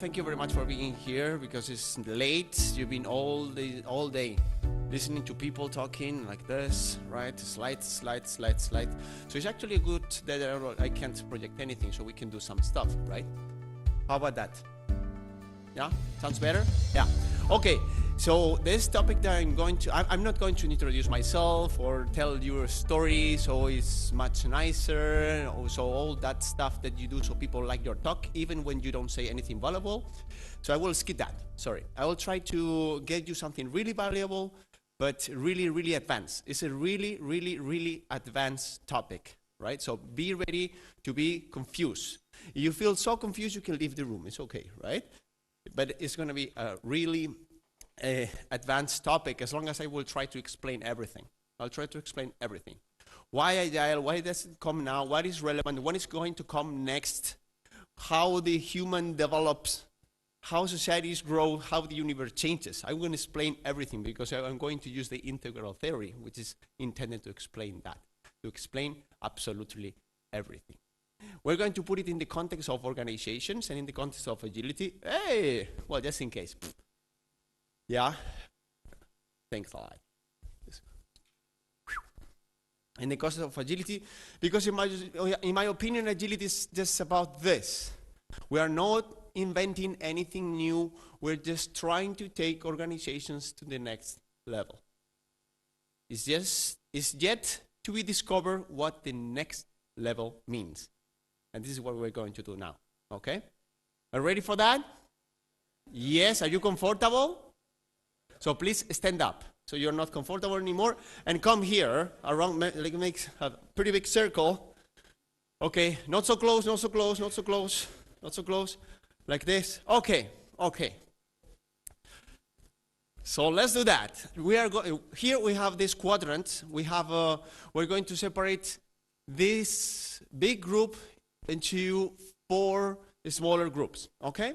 Thank you very much for being here because it's late. You've been all day listening to people talking like this, right? Slide. So it's actually good that I can't project anything, so we can do some stuff, right? How about that? Yeah? Sounds better? Yeah. Okay. So this topic that I'm not going to introduce myself or tell you a story, so it's much nicer. So all that stuff that you do so people like your talk, even when you don't say anything valuable. So I will skip that. Sorry. I will try to get you something really valuable, but really advanced. It's a really advanced topic, right? So be ready to be confused. If you feel so confused, you can leave the room. It's okay, right? But it's going to be a really advanced topic, as long as I will try to explain everything. I'll try to explain everything. Why Agile? Why does it come now? What is relevant? What is going to come next? How the human develops? How societies grow? How the universe changes? I'm going to explain everything because I'm going to use the integral theory, which is intended to explain that, to explain absolutely everything. We're going to put it in the context of organizations and in the context of agility. Hey, well, just in case. Yeah, thanks a lot. In the context of agility, because in my opinion, agility is just about this. We are not inventing anything new. We're just trying to take organizations to the next level. It's yet to be discovered what the next level means. And this is what we're going to do now, okay? Are you ready for that? Yes, are you comfortable? So please stand up. So you're not comfortable anymore. And come here, around, like make a pretty big circle. Okay, not so close. Like this. Okay. So let's do that. Here we have this quadrant. We're going to separate this big group into 4 smaller groups, okay?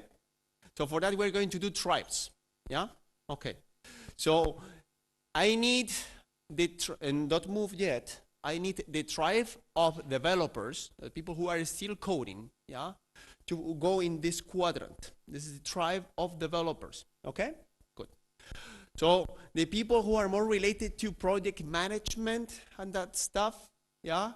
So for that, we're going to do tribes, yeah? Okay. So I need and don't move yet, I need the tribe of developers, the people who are still coding, yeah, to go in this quadrant. This is the tribe of developers, okay? Good. So the people who are more related to project management and that stuff, yeah,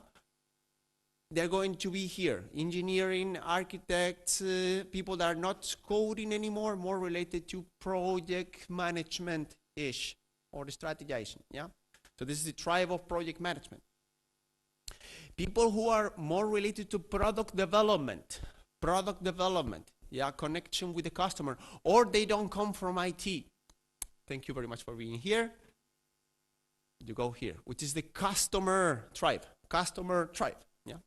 they're going to be here. Engineering, architects, people that are not coding anymore, more related to project management-ish, or the strategizing, yeah? So this is the tribe of project management. People who are more related to product development, yeah, connection with the customer, or they don't come from IT. Thank you very much for being here. You go here, which is the customer tribe, yeah?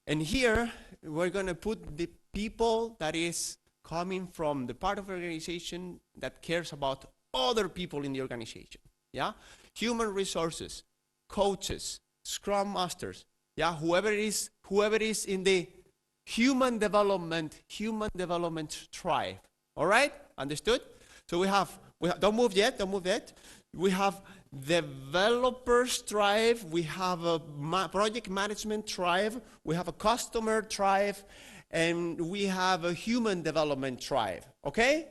And here, we're going to put the people that is coming from the part of the organization that cares about other people in the organization, yeah? Human resources, coaches, scrum masters, yeah? Whoever is in the human development tribe, all right? Understood? So we have don't move yet. We have developers tribe, we have a project management tribe, we have a customer tribe, and we have a human development tribe, okay?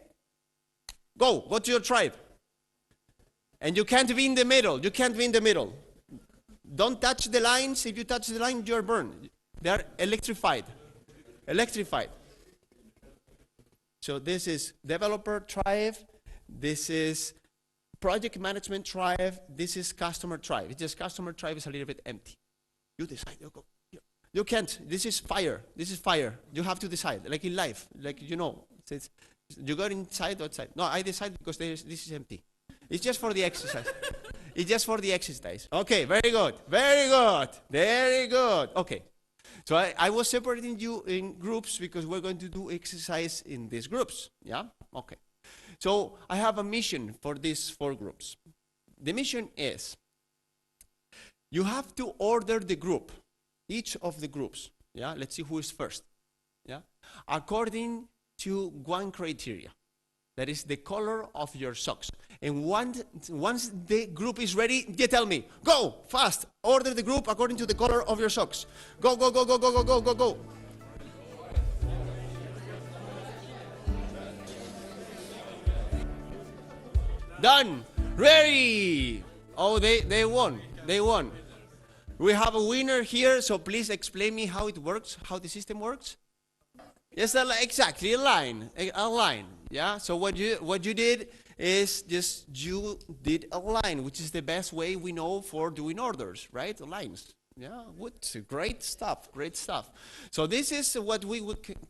Go to your tribe. And you can't be in the middle. Don't touch the lines. If you touch the line, you're burned. They're electrified. So this is developer tribe, this is project management tribe, this is customer tribe. It's just customer tribe is a little bit empty. You decide, you go. You can't, this is fire. You have to decide, like in life, like you know, you go inside or outside. No, I decide because this is empty. It's just for the exercise. Okay, very good. Okay. So I was separating you in groups because we're going to do exercise in these groups, yeah? Okay. So I have a mission for these 4 groups. The mission is, you have to order the group, each of the groups, yeah? Let's see who is first, yeah? According to one criteria, that is the color of your socks. And once the group is ready, you tell me, go, fast, order the group according to the color of your socks. Go. Done. Ready. Oh, they won. They won. We have a winner here, so please explain me how it works, how the system works. Yes, exactly, a line. Yeah. So what you did is just you did a line, which is the best way we know for doing orders, right? Lines. Yeah, good, great stuff, great stuff. So this is what we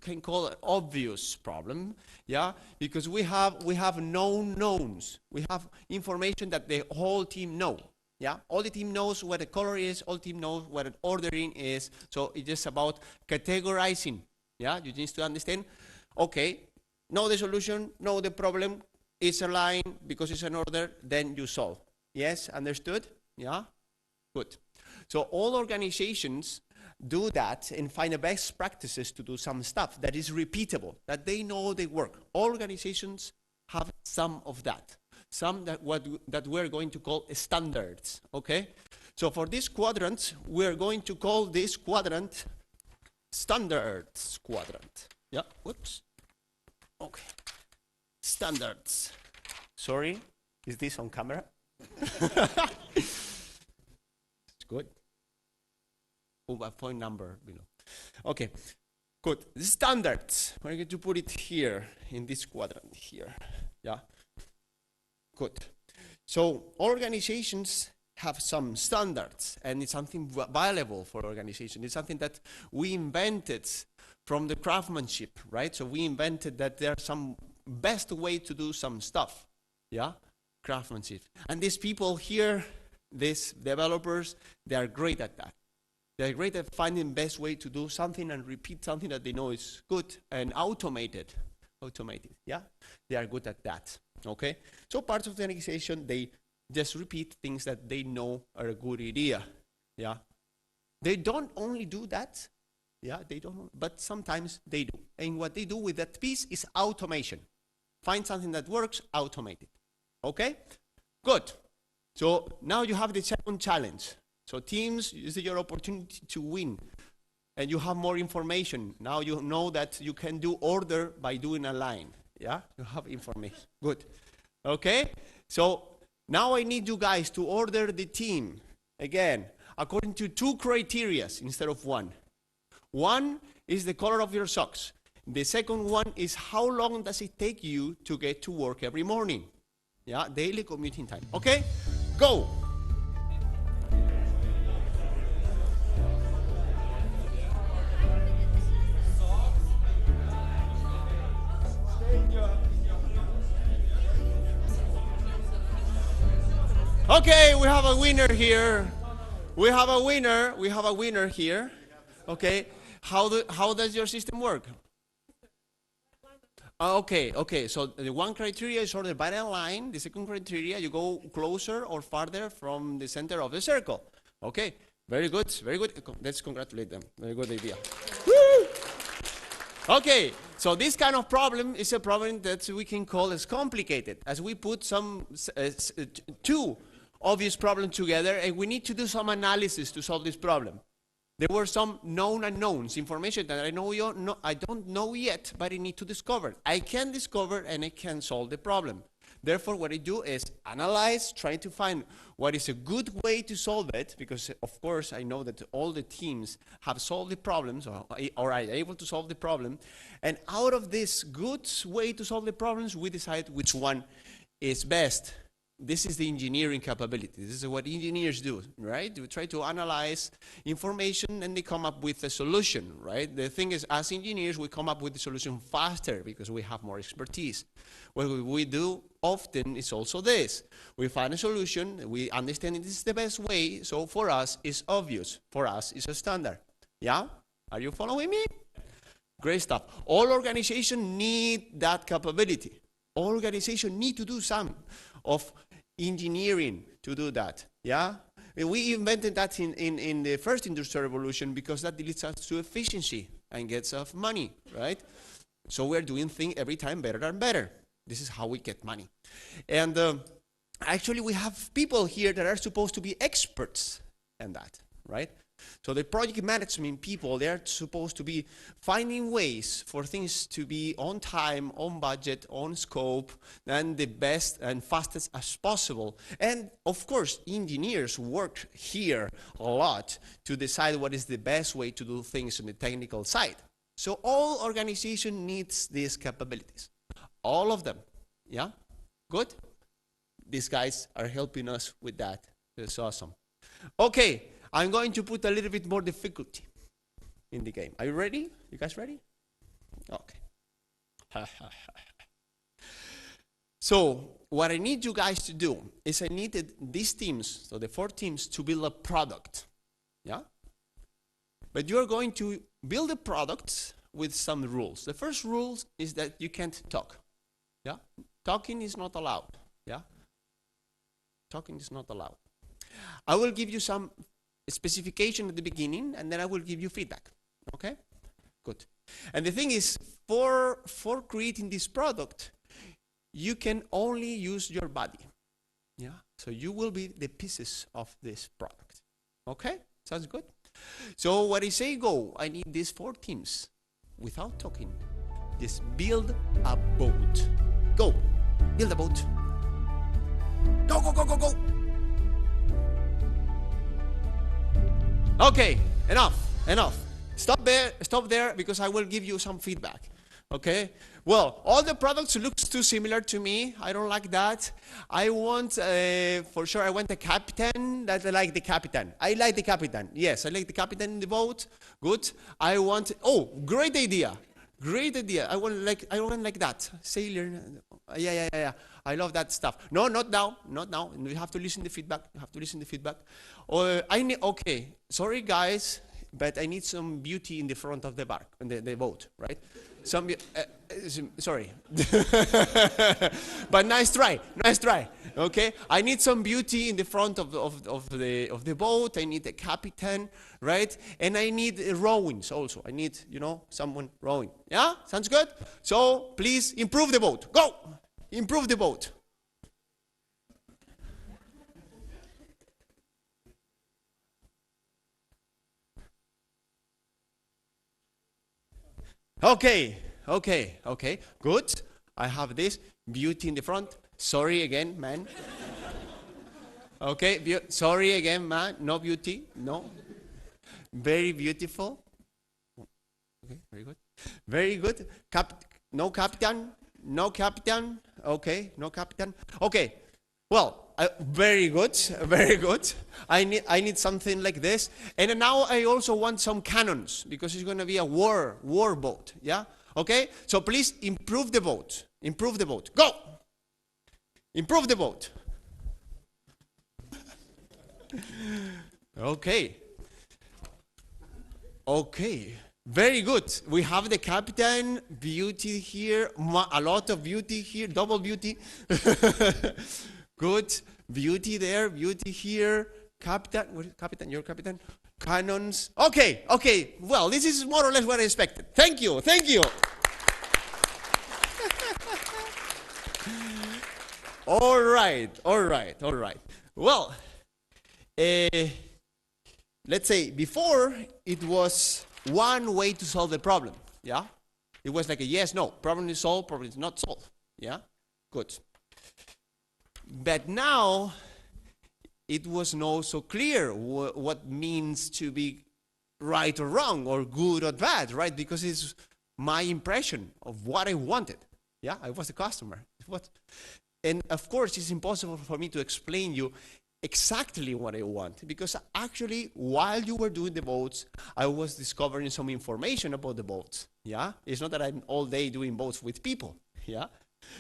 can call an obvious problem, yeah, because we have known knowns. We have information that the whole team know. Yeah, all the team knows what a color is, all the team knows what an ordering is. So it's just about categorizing. Yeah, you need to understand, okay, know the solution, know the problem, it's a line because it's an order, then you solve. Yes, understood? Yeah, good. So all organizations do that and find the best practices to do some stuff that is repeatable, that they know they work. All organizations have some of that. Some that we're going to call standards, okay? So for this quadrant, we're going to call this quadrant standards quadrant. Yeah, whoops. Okay, standards. Sorry, is this on camera? It's good. Oh, a phone number below. Okay, good. Standards. We're going to put it here in this quadrant here. Yeah. Good. So organizations have some standards, and it's something valuable for organization. It's something that we invented from the craftsmanship, right? So we invented that there's some best way to do some stuff, yeah? Craftsmanship. And these people here, these developers, they are great at that. They're great at finding best way to do something and repeat something that they know is good and automated, yeah? They are good at that. Okay, so parts of the organization, they just repeat things that they know are a good idea. Yeah, they don't only do that. Yeah, they don't, but sometimes they do. And what they do with that piece is automation. Find something that works, automate it. Okay, good. So now you have the second challenge. So teams, this is your opportunity to win. And you have more information. Now you know that you can do order by doing a line. Yeah, you have information. Good. Okay, so now I need you guys to order the team again according to 2 criteria instead of 1. One is the color of your socks. The second one is how long does it take you to get to work every morning? Yeah, daily commuting time. Okay, go. Okay, we have a winner here. We have a winner here. Okay, how does your system work? Okay, so the one criteria is ordered by a line. The second criteria, you go closer or farther from the center of the circle. Okay, very good, very good. Let's congratulate them. Very good idea. Woo! Okay, so this kind of problem is a problem that we can call as complicated, as we put some 2 obvious problems together, and we need to do some analysis to solve this problem. There were some known unknowns, information that I don't know yet, but I need to discover. I can discover and I can solve the problem. Therefore, what I do is analyze, try to find what is a good way to solve it, because of course I know that all the teams have solved the problems or are able to solve the problem. And out of this good way to solve the problems, we decide which one is best. This is the engineering capability. This is what engineers do, right? We try to analyze information and they come up with a solution, right? The thing is, as engineers, we come up with the solution faster because we have more expertise. What we do often is also this. We find a solution, we understand this is the best way, so for us, it's obvious. For us, it's a standard. Yeah? Are you following me? Great stuff. All organizations need that capability. All organizations need to do some of engineering to do that, yeah? And we invented that in the first industrial revolution because that leads us to efficiency and gets us money, right? So we're doing things every time better and better. This is how we get money. And actually we have people here that are supposed to be experts in that, right? So the project management people, they're supposed to be finding ways for things to be on time, on budget, on scope, and the best and fastest as possible. And of course, engineers work here a lot to decide what is the best way to do things on the technical side. So all organization needs these capabilities. All of them. Yeah? Good? These guys are helping us with that. That's awesome. Okay, I'm going to put a little bit more difficulty in the game. Are you ready? You guys ready? Okay. So, what I need you guys to do is I needed these teams, so the 4 teams, to build a product. Yeah? But you're going to build a product with some rules. The first rule is that you can't talk. Yeah? Talking is not allowed. Yeah? Talking is not allowed. I will give you some specification at the beginning, and then I will give you feedback. Okay? Good. And the thing is, for creating this product, you can only use your body. Yeah? So you will be the pieces of this product. Okay? Sounds good? So when I say go, I need these 4 teams. Without talking, just build a boat. Go. Build a boat. Go, go, go, go, go. Okay, enough. Stop there, because I will give you some feedback. Okay? Well, all the products looks too similar to me. I don't like that. I want, for sure, I want a captain that I like the captain. I like the captain. Yes, I like the captain in the boat. Good. I want, oh, great idea. Great idea. I want like that. Sailor. Yeah. I love that stuff. No, not now. Not now. You have to listen to feedback. Okay. Sorry, guys, but I need some beauty in the front of the bark, the boat, right? Sorry. But nice try. Okay? I need some beauty in the front of the boat. I need a captain, right? And I need rowings also. I need, someone rowing. Yeah? Sounds good? So, please improve the boat. Go! Improve the boat. Okay. Good. I have this beauty in the front. Sorry again, man. Okay, sorry again, man. No beauty. No. Very beautiful. Okay, very good. Very good. No captain. Okay, no captain. Okay. Well, very good. I need something like this. And now I also want some cannons, because it's going to be a war boat. Yeah? Okay? So please improve the boat. Go! Improve the boat. Okay. Very good. We have the captain, beauty here, a lot of beauty here, double beauty. Good. Beauty there, beauty here. Captain, what is captain? Your captain. Cannons. Okay. Well, this is more or less what I expected. Thank you. All right. Well, let's say before it was one way to solve the problem. Yeah? It was like a yes, no. Problem is solved, problem is not solved. Yeah? Good. But now, it was not so clear what means to be right or wrong, or good or bad, right? Because it's my impression of what I wanted. Yeah, I was the customer. And of course, it's impossible for me to explain you exactly what I want, because actually, while you were doing the boats, I was discovering some information about the boats. Yeah, it's not that I'm all day doing boats with people. Yeah,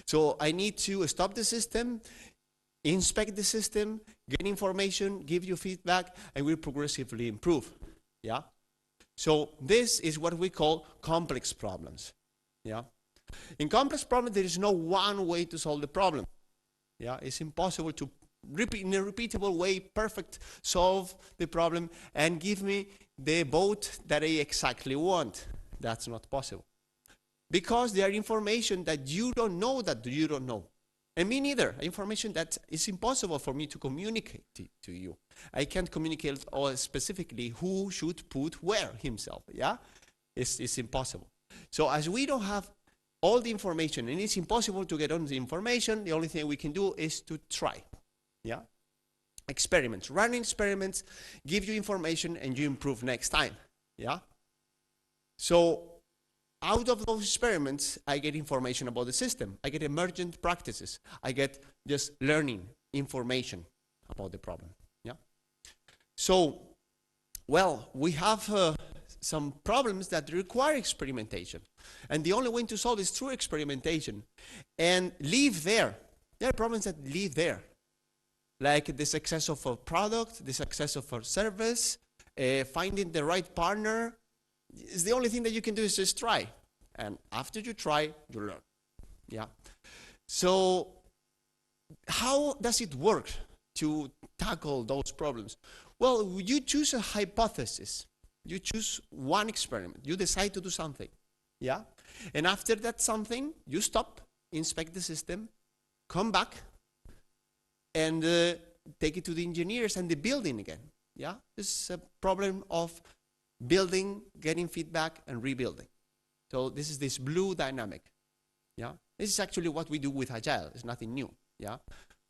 so I need to stop the system, inspect the system, get information, give you feedback, and we'll progressively improve. Yeah? So this is what we call complex problems. Yeah? In complex problems, there is no one way to solve the problem. Yeah? It's impossible to in a repeatable way, perfect, solve the problem and give me the boat that I exactly want. That's not possible. Because there are information that you don't know. And me neither. Information that is impossible for me to communicate to you. I can't communicate specifically who should put where himself, yeah? It's impossible. So as we don't have all the information, and it's impossible to get on the information, the only thing we can do is to try, yeah? Experiments. Running experiments give you information and you improve next time, yeah? So out of those experiments, I get information about the system. I get emergent practices. I get just learning information about the problem. Yeah. So, well, we have some problems that require experimentation. And the only way to solve is through experimentation. And live there. There are problems that live there. Like the success of a product, the success of a service, finding the right partner. It's the only thing that you can do is just try. And after you try, you learn. Yeah. So how does it work to tackle those problems? Well, you choose a hypothesis. You choose one experiment. You decide to do something. Yeah. And after that something, you stop, inspect the system, come back, and take it to the engineers and the building again. Yeah. This is a problem of building, getting feedback, and rebuilding. So this is this blue dynamic. Yeah. This is actually what we do with Agile. It's nothing new. Yeah.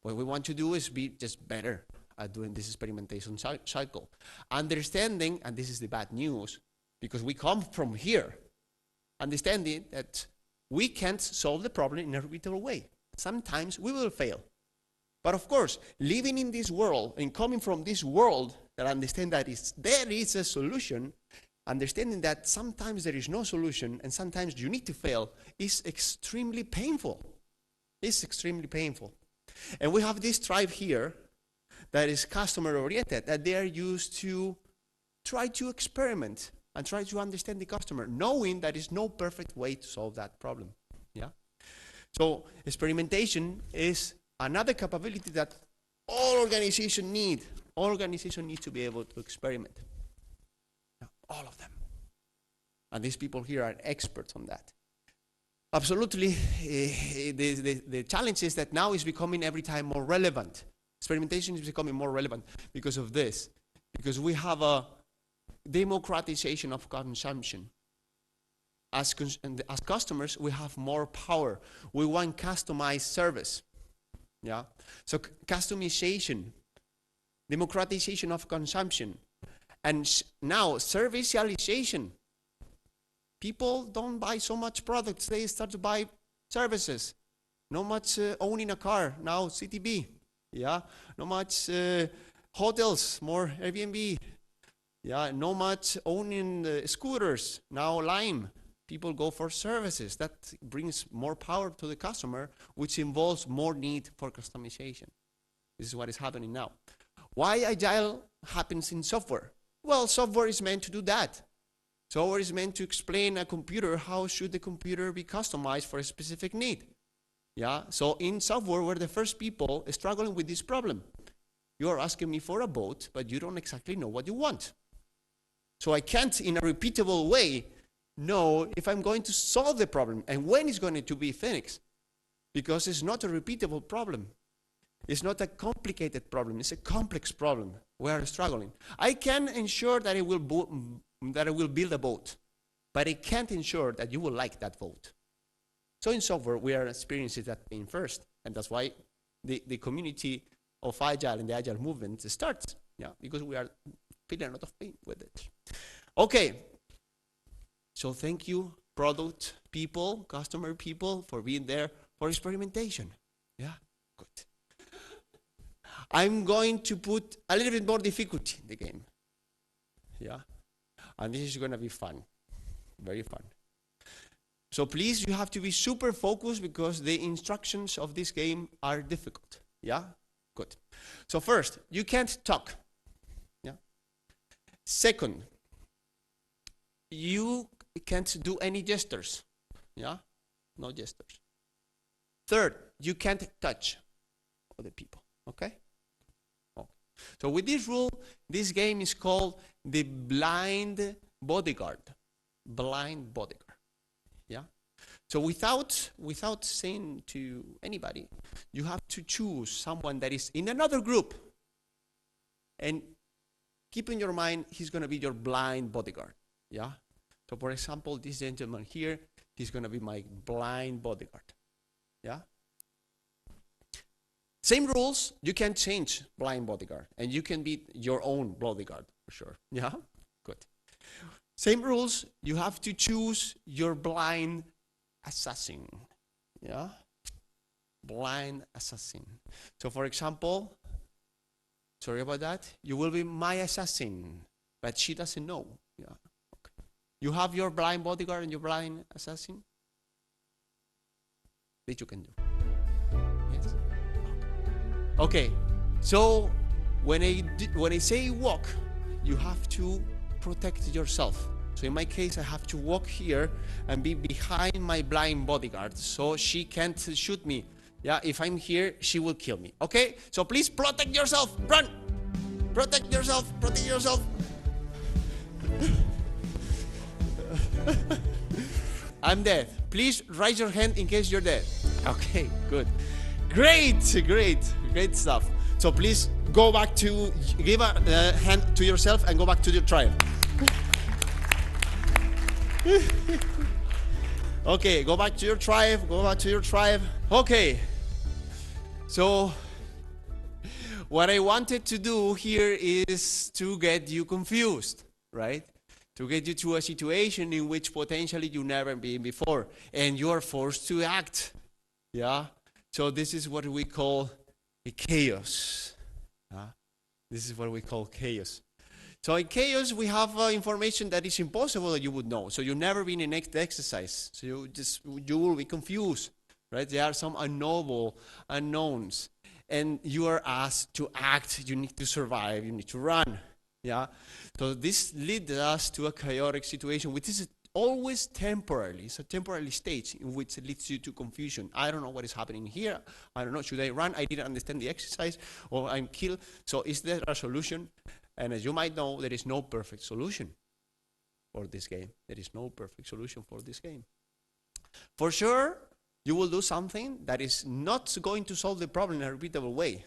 What we want to do is be just better at doing this experimentation cycle. Understanding, and this is the bad news, because we come from here, understanding that we can't solve the problem in a repeatable way. Sometimes we will fail. But of course, living in this world and coming from this world that understand that there is a solution, understanding that sometimes there is no solution and sometimes you need to fail is extremely painful. It's extremely painful. And we have this tribe here that is customer-oriented, that they are used to try to experiment and try to understand the customer, knowing that is no perfect way to solve that problem. Yeah. So experimentation is another capability that all organizations need. All organizations need to be able to experiment. Yeah, all of them. And these people here are experts on that. Absolutely, the challenge is that now it's becoming every time more relevant. Experimentation is becoming more relevant because of this. Because we have a democratization of consumption. As customers, we have more power. We want customized service. Yeah. So customization, democratization of consumption, and now servicialization. People don't buy so much products; they start to buy services. No much owning a car now. CTB. Yeah. No much hotels. More Airbnb. Yeah. No much owning scooters now. Lime. People go for services. That brings more power to the customer, which involves more need for customization. This is what is happening now. Why Agile happens in software? Well, software is meant to do that. Software is meant to explain a computer how should the computer be customized for a specific need. Yeah. So in software, we're the first people struggling with this problem. You are asking me for a boat, but you don't exactly know what you want. So I can't, in a repeatable way, know if I'm going to solve the problem and when it's going to be finished, because it's not a repeatable problem. It's not a complicated problem. It's a complex problem. We are struggling. I can ensure that I will build a boat, but I can't ensure that you will like that boat. So in software, we are experiencing that pain first, and that's why the community of Agile and the Agile movement starts. Yeah, because we are feeling a lot of pain with it. Okay. So thank you, product people, customer people, for being there for experimentation. Yeah, good. I'm going to put a little bit more difficulty in the game. Yeah, and this is going to be fun, very fun. So please, you have to be super focused because the instructions of this game are difficult. Yeah, good. So first, you can't talk. Yeah. Second, you can't do any gestures. Yeah? No gestures. Third, you can't touch other people. Okay? Oh. So with this rule, this game is called the blind bodyguard. Blind bodyguard. Yeah? So without saying to anybody, you have to choose someone that is in another group. And keep in your mind, he's going to be your blind bodyguard. Yeah? So for example, this gentleman here, he's going to be my blind bodyguard. Yeah? Same rules, you can change blind bodyguard. And you can be your own bodyguard, for sure. Yeah? Good. Same rules, you have to choose your blind assassin. Yeah? Blind assassin. So for example, sorry about that, you will be my assassin, but she doesn't know. Yeah. Okay. You have your blind bodyguard and your blind assassin? That you can do. Yes? Okay. So when I say walk, you have to protect yourself. So in my case, I have to walk here and be behind my blind bodyguard so she can't shoot me. Yeah, if I'm here, she will kill me. Okay? So please protect yourself. Run! Protect yourself. Protect yourself. I'm dead. Please raise your hand in case you're dead. Okay, good. Great stuff. So please go back to, give a hand to yourself and go back to your tribe. Okay, go back to your tribe. Okay. So what I wanted to do here is to get you confused, right? To get you to a situation in which potentially you've never been before and you are forced to act. Yeah? So this is what we call a chaos. This is what we call chaos. So in chaos, we have information that is impossible that you would know. So you've never been in exercise. So you will be confused, right? There are some unknowns. And you are asked to act. You need to survive. You need to run. Yeah? So this leads us to a chaotic situation, which is always temporarily. It's a temporary stage in which it leads you to confusion. I don't know what is happening here. I don't know. Should I run? I didn't understand the exercise. Or I'm killed. So is there a solution? And as you might know, there is no perfect solution for this game. There is no perfect solution for this game. For sure, you will do something that is not going to solve the problem in a repeatable way.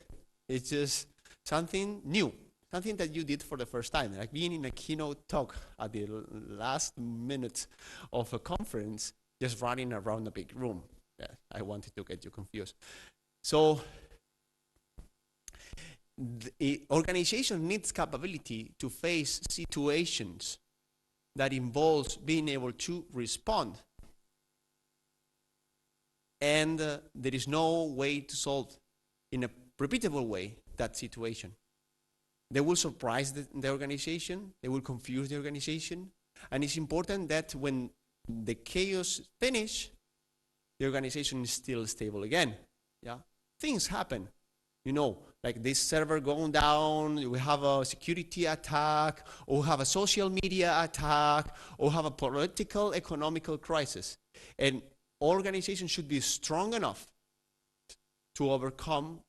It's just something new, something that you did for the first time, like being in a keynote talk at the last minute of a conference, just running around a big room. Yeah, I wanted to get you confused. So the organization needs capability to face situations that involves being able to respond. And there is no way to solve in a repeatable way that situation. They will surprise the organization, they will confuse the organization, and it's important that when the chaos finish, the organization is still stable again. Yeah, things happen. You know, like this server going down, we have a security attack, or we have a social media attack, or we have a political, economical crisis. And organizations should be strong enough to overcome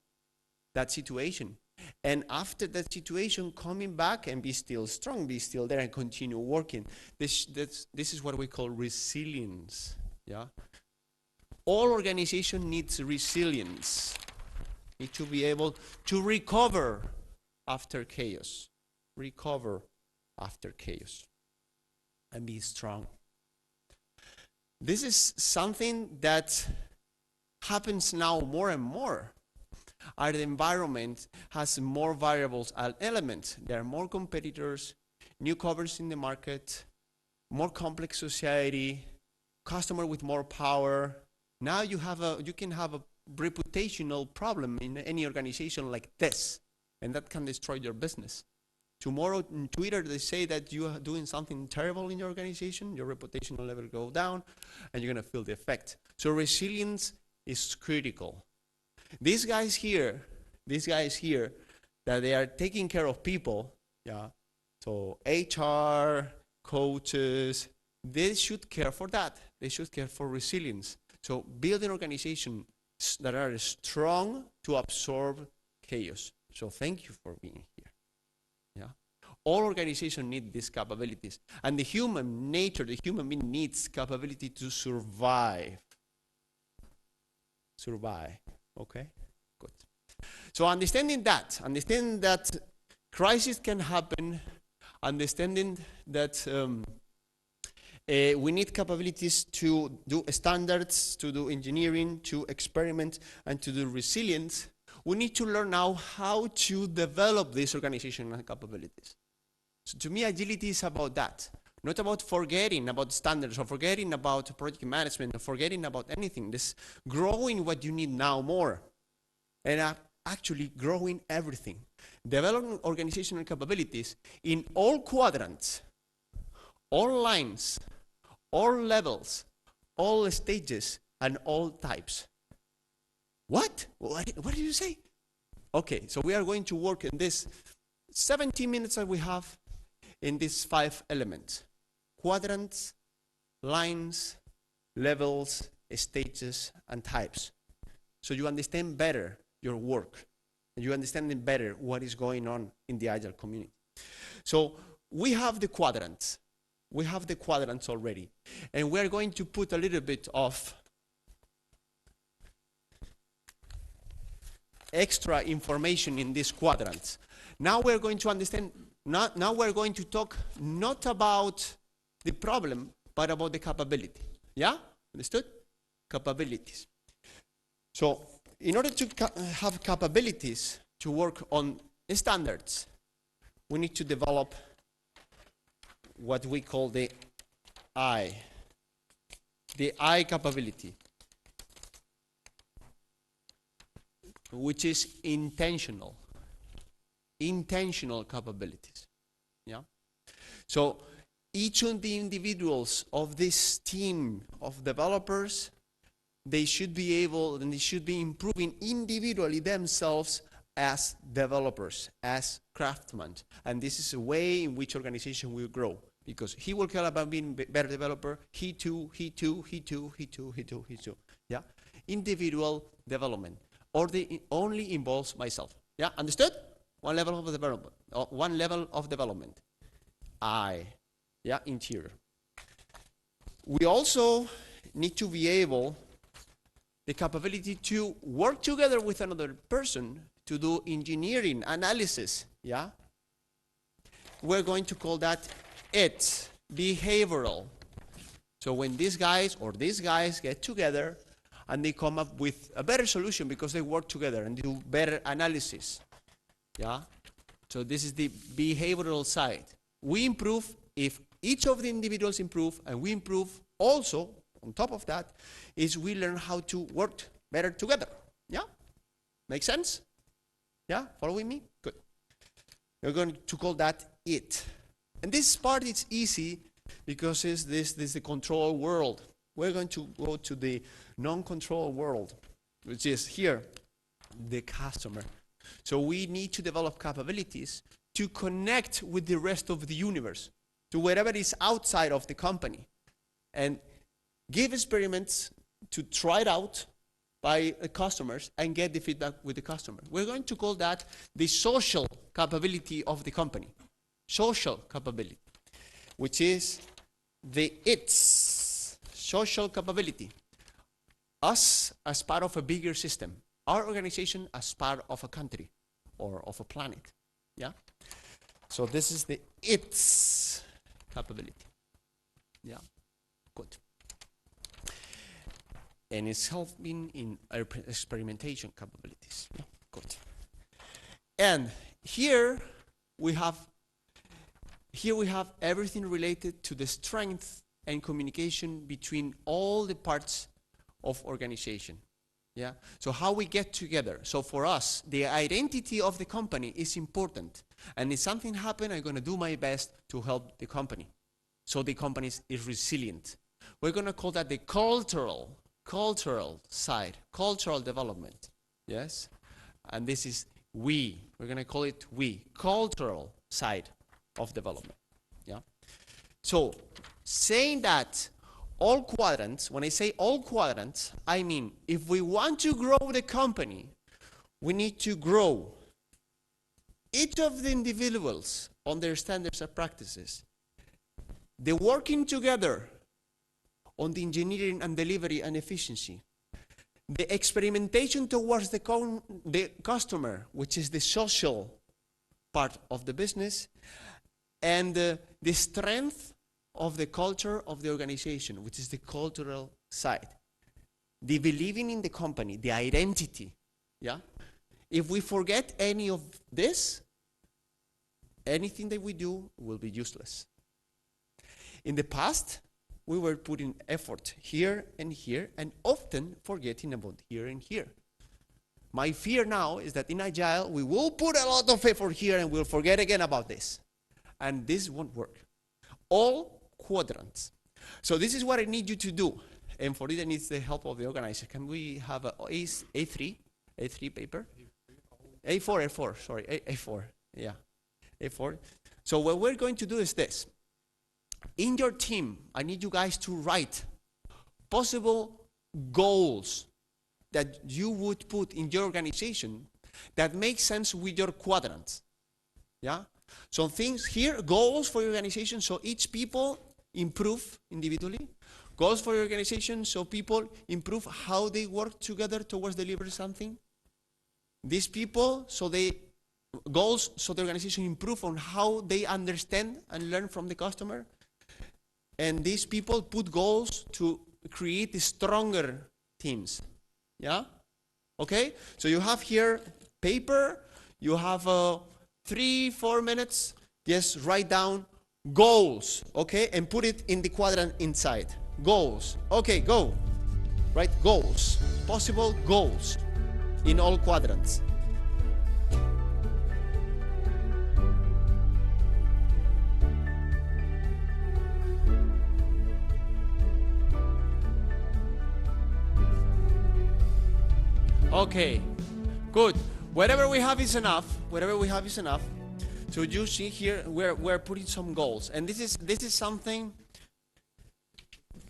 that situation. And after that situation, coming back and be still strong, be still there and continue working. This is what we call resilience. Yeah? All organization needs resilience. Need to be able to recover after chaos. Recover after chaos. And be strong. This is something that happens now more and more. Our environment has more variables and elements. There are more competitors, newcomers in the market, more complex society, customer with more power. Now you can have a reputational problem in any organization like this, and that can destroy your business. Tomorrow on Twitter they say that you are doing something terrible in your organization, your reputational level go down, and you're going to feel the effect. So resilience is critical. These guys here, that they are taking care of people, yeah. So HR, coaches, they should care for that. They should care for resilience. So build an organization that are strong to absorb chaos. So thank you for being here. Yeah. All organizations need these capabilities. And the human nature, the human being needs capability to survive. survive. Okay? Good. So understanding that crisis can happen, understanding that we need capabilities to do standards, to do engineering, to experiment, and to do resilience. We need to learn now how to develop these organizational capabilities. So to me, agility is about that. Not about forgetting about standards or forgetting about project management or forgetting about anything. This growing what you need now more. And actually growing everything. Developing organizational capabilities in all quadrants, all lines, all levels, all stages, and all types. What? What did you say? Okay, so we are going to work in this 17 minutes that we have in these 5 elements. Quadrants, lines, levels, stages, and types. So you understand better your work, and you understand better what is going on in the Agile community. So we have the quadrants. We have the quadrants already. And we're going to put a little bit of extra information in these quadrants. Now we're going to understand, now we're going to talk not about the problem, but about the capability. Yeah? Understood? Capabilities. So, in order to have capabilities to work on standards, we need to develop what we call the I capability, which is intentional capabilities. Yeah. So each of the individuals of this team of developers, they should be able and they should be improving individually themselves as developers, as craftsmen. And this is a way in which organization will grow. Because he will care about being a better developer, he too. Yeah? Individual development. Or they only involves myself. Yeah? Understood? One level of development. One level of development. I. Yeah? Interior. We also need to be able, the capability to work together with another person to do engineering analysis. Yeah? We're going to call that it's behavioral. So when these guys get together and they come up with a better solution because they work together and do better analysis. Yeah? So this is the behavioral side. We improve if each of the individuals improve, and we improve also, on top of that, is we learn how to work better together. Yeah? Make sense? Yeah? Following me? Good. We're going to call that it. And this part is easy because this is the control world. We're going to go to the non-control world, which is here, the customer. So we need to develop capabilities to connect with the rest of the universe, to whatever is outside of the company, and give experiments to try it out by customers and get the feedback with the customer. We're going to call that the social capability of the company. Social capability, which is the its social capability. Us as part of a bigger system. Our organization as part of a country or of a planet. Yeah? So this is the its capability. Yeah? Good. And it's helping in our experimentation capabilities. Yeah? Good. And here we have everything related to the strength and communication between all the parts of organization. Yeah. So how we get together. So for us, the identity of the company is important. And if something happens, I'm going to do my best to help the company. So the company is resilient. We're going to call that the cultural side, cultural development. Yes. And this is we. We're going to call it we, cultural side of development. Yeah. So saying that all quadrants, when I say all quadrants, I mean if we want to grow the company, we need to grow each of the individuals on their standards and practices. The working together on the engineering and delivery and efficiency. the experimentation towards the customer, which is the social part of the business, and the strength of the culture of the organization, which is the cultural side. The believing in the company, the identity, yeah? If we forget any of this, anything that we do will be useless. In the past, we were putting effort here, and often forgetting about here and here. My fear now is that in Agile, we will put a lot of effort here and we'll forget again about this. And this won't work. All quadrants. So this is what I need you to do. And for it, I need the help of the organizer. Can we have a A3 paper? A4, sorry, A4, yeah, A4. So what we're going to do is this. In your team, I need you guys to write possible goals that you would put in your organization that make sense with your quadrants. Yeah? So things here, goals for your organization, so each people improve individually. Goals for your organization, so people improve how they work together towards delivering something. These people, goals, so the organization improve on how they understand and learn from the customer. And these people put goals to create stronger teams. Yeah? Okay? So you have here paper, you have 3-4 minutes, just write down goals, okay? And put it in the quadrant inside. Goals. Okay, go. Right? Goals. Possible goals in all quadrants. Okay, good. Whatever we have is enough. Whatever we have is enough. So you see here, we're putting some goals, and this is something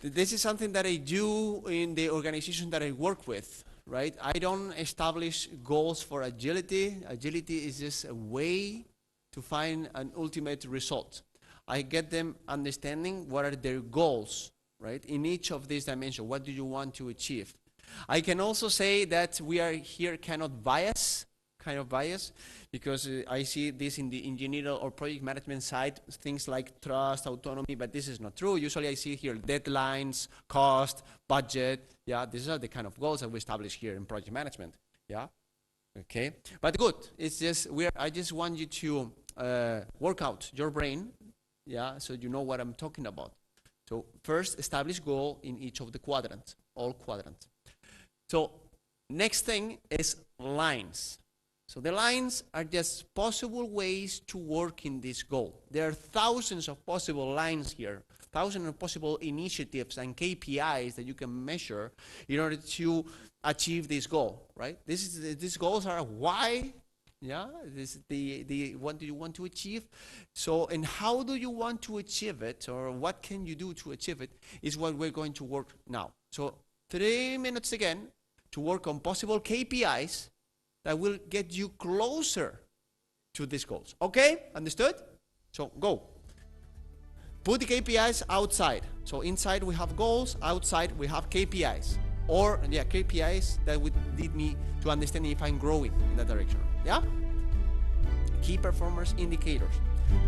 that I do in the organization that I work with, right? I don't establish goals for agility. Agility is just a way to find an ultimate result. I get them understanding what are their goals, right? In each of these dimensions, what do you want to achieve? I can also say that we are here kind of biased, because I see this in the engineering or project management side, things like trust, autonomy, but this is not true. Usually I see here deadlines, cost, budget. Yeah, these are the kind of goals that we establish here in project management. Yeah, okay. But good, it's just, I just want you to work out your brain, yeah, so you know what I'm talking about. So first, establish goal in each of the quadrants, all quadrants. So next thing is lines. So the lines are just possible ways to work in this goal. There are thousands of possible lines here, thousands of possible initiatives and KPIs that you can measure in order to achieve this goal, right? These goals are why, yeah, this is what do you want to achieve? So, and how do you want to achieve it, or what can you do to achieve it, is what we're going to work now. So 3 minutes again to work on possible KPIs that will get you closer to these goals. Okay? Understood? So go. Put the KPIs outside. So inside we have goals, outside we have KPIs. Or, yeah, KPIs that would lead me to understanding if I'm growing in that direction. Yeah? Key performance indicators.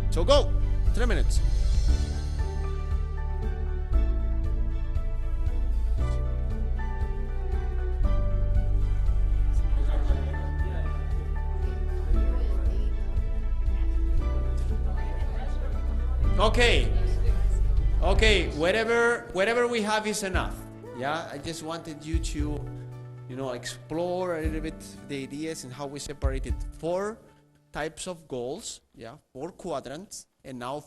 So go. 3 minutes. Okay, whatever we have is enough. Yeah, I just wanted you to, explore a little bit the ideas and how we separated 4 types of goals, yeah, 4 quadrants, and now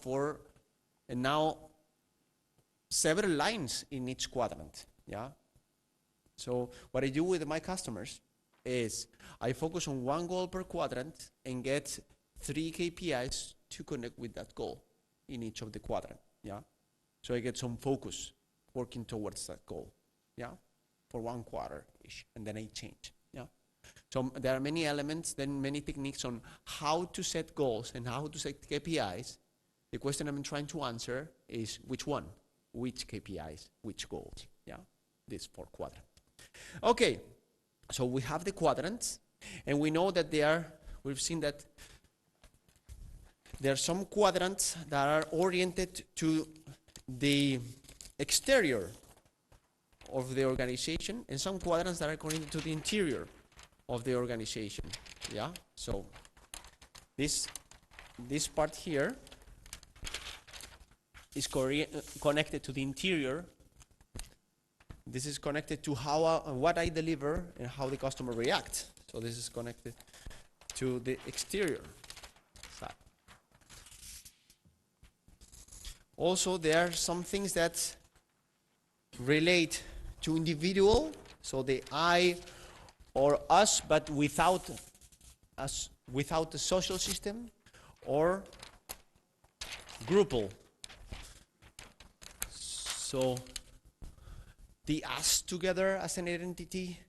several lines in each quadrant, yeah. So what I do with my customers is I focus on 1 goal per quadrant and get 3 KPIs to connect with that goal in each of the quadrant, yeah? So I get some focus working towards that goal, yeah? For 1 quarter-ish, and then I change, yeah? So there are many elements, then many techniques on how to set goals and how to set KPIs. The question I'm trying to answer is which one? Which KPIs, which goals, yeah? This 4 quadrant. Okay, so we have the quadrants, and we know that we've seen that there are some quadrants that are oriented to the exterior of the organization, and some quadrants that are oriented to the interior of the organization. Yeah, so this part here is connected to the interior. This is connected to what I deliver and how the customer reacts. So this is connected to the exterior side. Also, there are some things that relate to individual, so the I or us, but without a social system, or groupal. So the us together as an identity,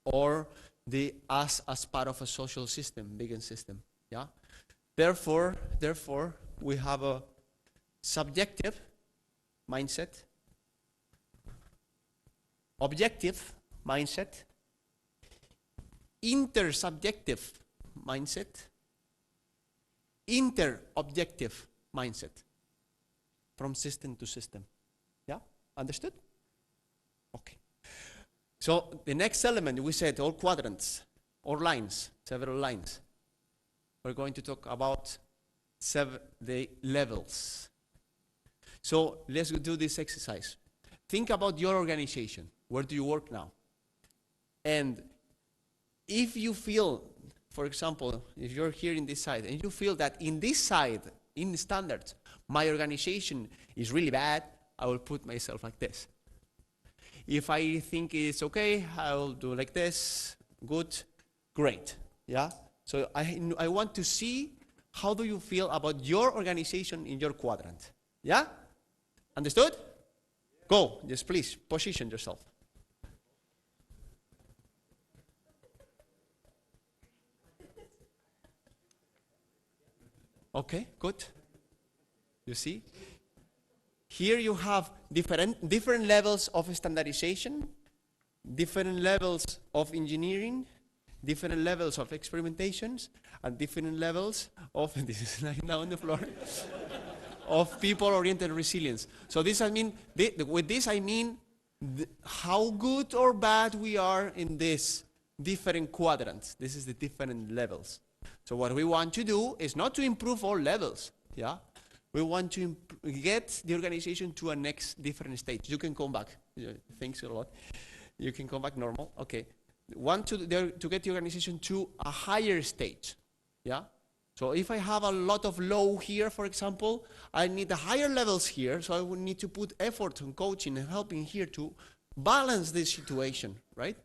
or the us as part of a social system, bigger system. Yeah. Therefore, we have a subjective mindset, objective mindset, intersubjective mindset, interobjective mindset, from system to system. Yeah? Understood? Okay. So the next element, we said all quadrants, or lines, several lines. We're going to talk about the levels. So let's do this exercise. Think about your organization. Where do you work now? And if you feel, for example, if you're here in this side, and you feel that in this side, in the standards, my organization is really bad, I will put myself like this. If I think it's okay, I will do like this, good, great. Yeah? So I want to see how do you feel about your organization in your quadrant. Yeah? Understood? Go. Yes, please, position yourself. Okay, good. You see? Here you have different levels of standardization, different levels of engineering, different levels of experimentations, and different levels of, this is lying down on the floor, of people-oriented resilience. So this I mean, with this I mean how good or bad we are in this different quadrants. This is the different levels. So what we want to do is not to improve all levels, yeah? We want to get the organization to a next different stage. You can come back. Thanks a lot. You can come back normal. Okay. Want to get the organization to a higher stage, yeah? So if I have a lot of low here, for example, I need the higher levels here, so I would need to put effort on coaching and helping here to balance this situation, right?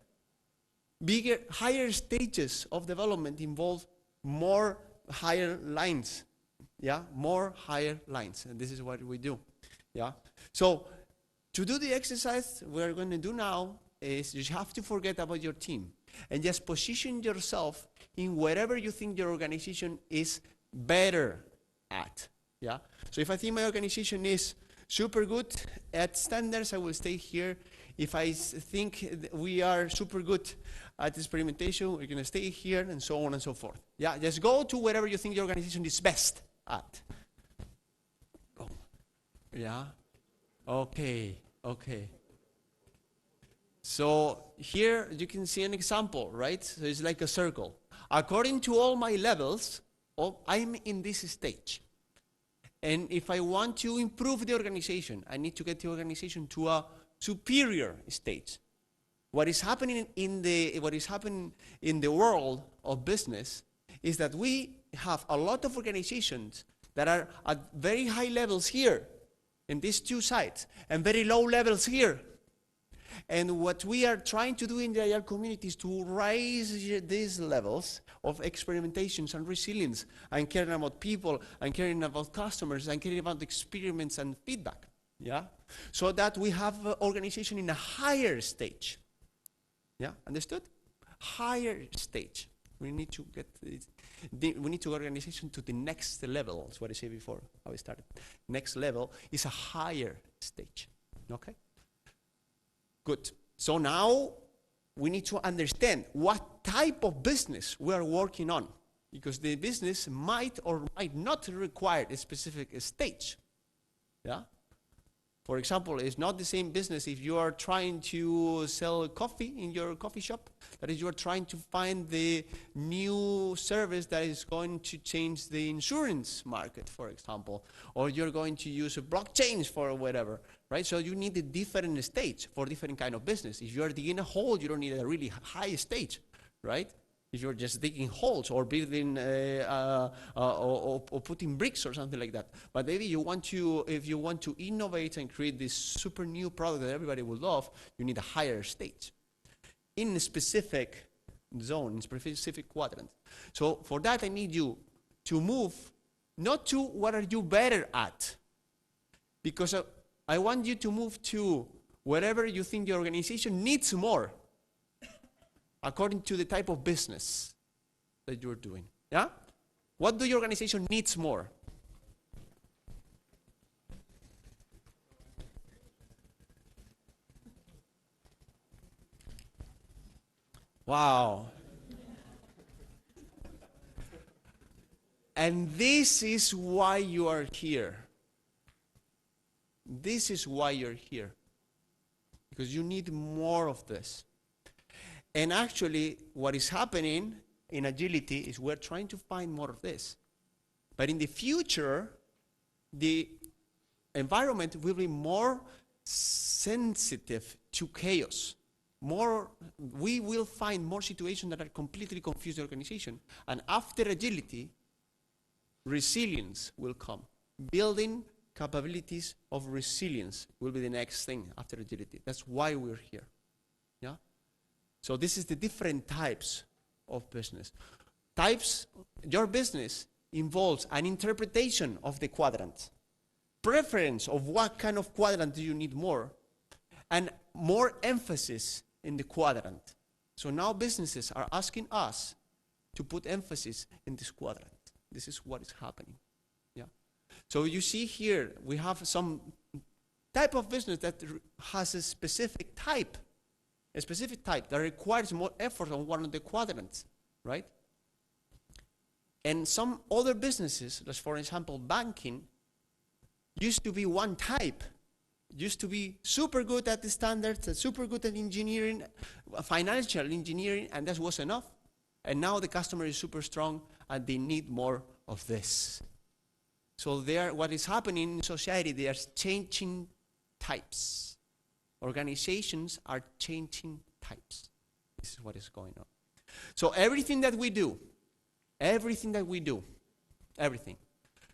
Higher stages of development involve more higher lines, yeah, more higher lines, and this is what we do, yeah. So to do the exercise we're going to do now is you have to forget about your team and just position yourself in wherever you think your organization is better at, yeah. So if I think my organization is super good at standards, I will stay here. If I think we are super good at experimentation, we're going to stay here, and so on and so forth. Yeah, just go to wherever you think your organization is best at. Go. Yeah? Okay, okay. So here you can see an example, right? So it's like a circle. According to all my levels, I'm in this stage. And if I want to improve the organization, I need to get the organization to a superior stage. What is happening in the world of business is that we have a lot of organizations that are at very high levels here in these two sides and very low levels here. And what we are trying to do in the IR community is to raise these levels of experimentations and resilience and caring about people and caring about customers and caring about experiments and feedback. Yeah? So that we have an organization in a higher stage. Yeah? Understood? Higher stage. We need to get we need to organization to the next level. That's what I said before, how I started. Next level is a higher stage. Okay? Good. So now we need to understand what type of business we are working on, because the business might or might not require a specific stage. Yeah? For example, it's not the same business if you are trying to sell coffee in your coffee shop, that is, you are trying to find the new service that is going to change the insurance market, for example, or you're going to use a blockchain for whatever, right? So you need a different stage for different kind of business. If you are digging a hole, you don't need a really high stage, right? If you're just digging holes or building or putting bricks or something like that. But maybe you want to, if you want to innovate and create this super new product that everybody will love, you need a higher stage in a specific zone, in a specific quadrant. So for that, I need you to move not to what are you better at, because I want you to move to wherever you think your organization needs more, according to the type of business that you're doing. Yeah? What do your organization needs more? Wow. And this is why you are here. This is why you're here. Because you need more of this. And actually, what is happening in agility is we're trying to find more of this. But in the future, the environment will be more sensitive to chaos. We will find more situations that are completely confused the organization. And after agility, resilience will come. Building capabilities of resilience will be the next thing after agility. That's why we're here. Yeah? So this is the different types of business. Your business involves an interpretation of the quadrant, preference of what kind of quadrant do you need more, and more emphasis in the quadrant. So now businesses are asking us to put emphasis in this quadrant. This is what is happening. Yeah. So you see here, we have some type of business that has a specific type that requires more effort on one of the quadrants, right? And some other businesses, as for example, banking, used to be one type, used to be super good at the standards, and super good at engineering, financial engineering, and that was enough. And now the customer is super strong, and they need more of this. So what is happening in society, they are changing types. Organizations are changing types. This is what is going on. So everything that we do.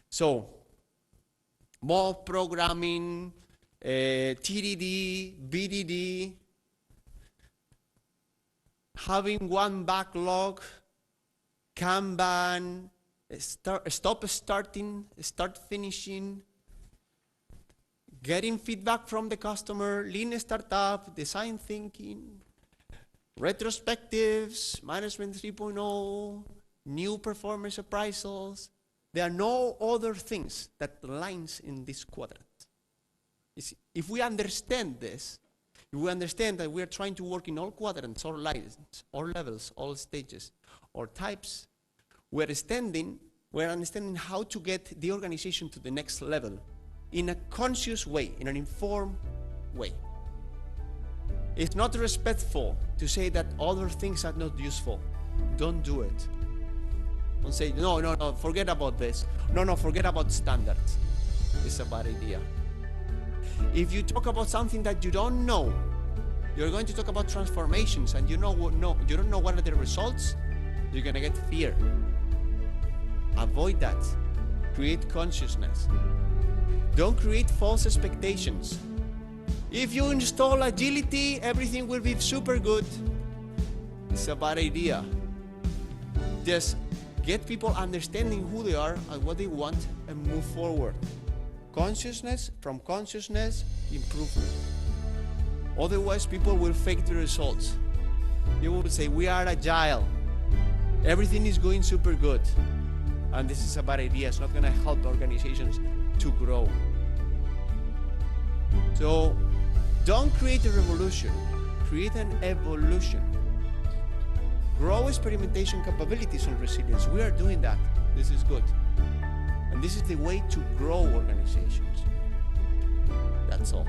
So mob programming, TDD, BDD, having one backlog, Kanban, stop starting, start finishing, getting feedback from the customer, lean startup, design thinking, retrospectives, management 3.0, new performance appraisals. There are no other things that lines in this quadrant. If we understand this, if we understand that we are trying to work in all quadrants, all lines, all levels, all stages, or types, we're understanding how to get the organization to the next level in a conscious way, in an informed way. It's not respectful to say that other things are not useful. Don't do it. Don't say, no, forget about this. No, forget about standards. It's a bad idea. If you talk about something that you don't know, you're going to talk about transformations, and you don't know what are the results, you're going to get fear. Avoid that. Create consciousness. Don't create false expectations. If you install agility, everything will be super good. It's a bad idea. Just get people understanding who they are and what they want and move forward. Consciousness, from consciousness, improvement. Otherwise, people will fake the results. You will say, we are agile. Everything is going super good. And this is a bad idea. It's not going to help organizations to grow. So don't create a revolution. Create an evolution. grow experimentation capabilities on resilience. We are doing that. This is good. And this is the way to grow organizations. That's all.